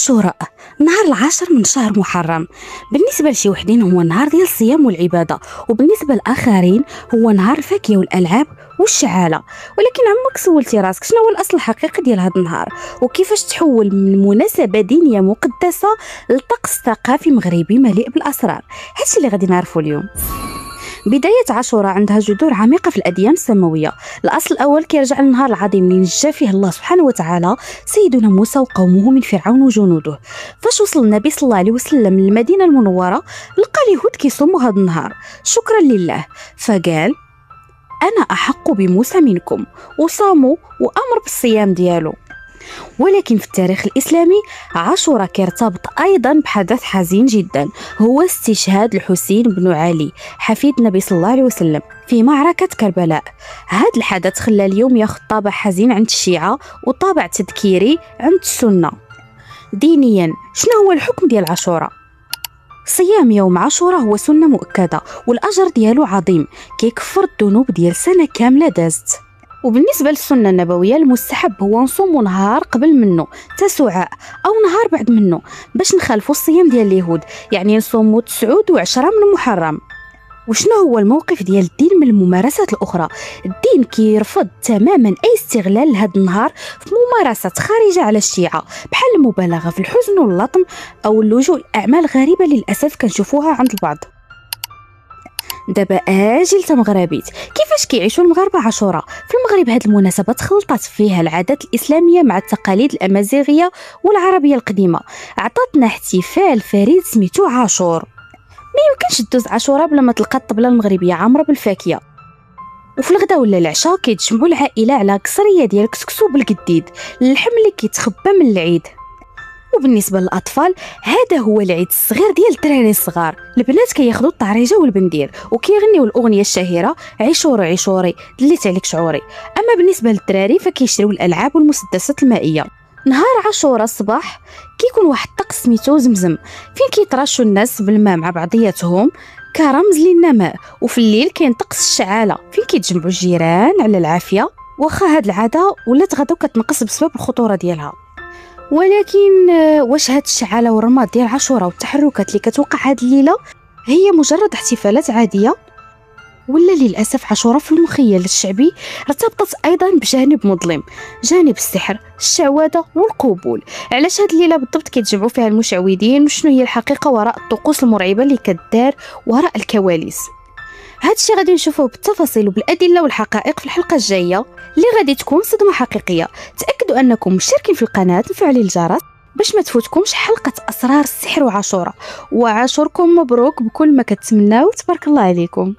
عاشوراء نهار العاشر من شهر محرم. بالنسبة لشي وحدين هو نهار ديال الصيام والعبادة، وبالنسبة لآخرين هو نهار الفاكهة والألعاب والشعالة. ولكن عمرك سولتي راسك شنو هو الأصل الحقيقي ديال هذا النهار، وكيفاش تحول من مناسبة دينية مقدسة لطقس ثقافي مغربي مليء بالأسرار؟ هادشي اللي غادي نعرفو اليوم. بداية عاشوراء عندها جذور عميقة في الأديان السماوية. الأصل الأول كيرجع للنهار العظيم اللي نجى فيه الله سبحانه وتعالى سيدنا موسى وقومه من فرعون وجنوده. فاش وصل النبي صلى الله عليه وسلم للمدينة المنورة لقى اليهود كيصوموا هذا النهار شكرا لله، فقال أنا أحق بموسى منكم، وصاموا وأمر بالصيام ديالو. ولكن في التاريخ الإسلامي عاشوراء كيرتبط أيضا بحدث حزين جدا، هو استشهاد الحسين بن علي حفيد النبي صلى الله عليه وسلم في معركة كربلاء. هذا الحدث خلى اليوم ياخذ طابع حزين عند الشيعة وطابع تذكيري عند السنة. دينيا شنو هو الحكم ديال عاشوراء؟ صيام يوم عاشوراء هو سنة مؤكدة والأجر ديالو عظيم، كيكفر الذنوب ديال سنة كاملة دازت. وبالنسبة للسنة النبوية المستحب هو نصومو نهار قبل منه تسعاء أو نهار بعد منه باش نخالفوا الصيام ديال اليهود، يعني نصومو 9 و10 من محرم. وشنو هو الموقف ديال الدين من الممارسات الأخرى؟ الدين كيرفض تماما أي استغلال لهذا النهار في ممارسات خارجة على الشيعة، بحال المبالغة في الحزن واللطم أو اللجوء لأعمال غريبة للأسف كنشوفوها عند البعض. دابا اجي لتمغربيت، كيفاش كيعيشوا المغاربه عاشوراء؟ في المغرب هذه المناسبه تخلطت فيها العادات الاسلاميه مع التقاليد الامازيغيه والعربيه القديمه، عطاتنا احتفال فريد سميتو عاشور. ما يمكنش تدوز عاشوراء بلا ما تلقى الطبله المغربيه عامره بالفاكهه. وفي الغداء ولا العشاء كيتجمعوا العائله على كسريه ديال الكسكسو بالقديد، اللحم اللي كيتخبى من العيد. وبالنسبه للاطفال هذا هو العيد الصغير ديال الدراري الصغار، البنات كياخذوا الطريجه والبندير وكيغنيوا الاغنيه الشهيره عيشوري عيشوري دليت عليك شعوري. اما بالنسبه للدراري فكيشريو الالعاب والمسدسات المائيه. نهار عاشوراء الصباح كيكون واحد الطقس سميتو زمزم، فين كيترشوا الناس بالماء مع بعضياتهم كرمز للنماء. وفي الليل كاين طقس الشعاله فين كيتجمعوا الجيران على العافيه، واخا هاد العاده ولات غدو كتنقص بسبب الخطوره ديالها. ولكن واش هاد الشعاله والرماد ديال عاشوراء والتحركات اللي كتوقع هاد الليله هي مجرد احتفالات عاديه، ولا للاسف عاشوراء في المخيل الشعبي ارتبطت ايضا بجانب مظلم، جانب السحر الشعوذه والقبول؟ علاش هاد الليله بالضبط كيتجمعوا فيها المشعوذين، وشنو هي الحقيقه وراء الطقوس المرعبه اللي كدار وراء الكواليس؟ هاد الشيء غادي نشوفوه بالتفاصيل وبالادله والحقائق في الحلقه الجايه اللي غادي تكون صدمه حقيقيه. تاكدوا انكم مشتركين في القناه وفعلوا الجرس باش ما تفوتكمش حلقه اسرار السحر وعاشوراء. وعاشوركم مبروك بكل ما كتمناو، تبارك الله عليكم.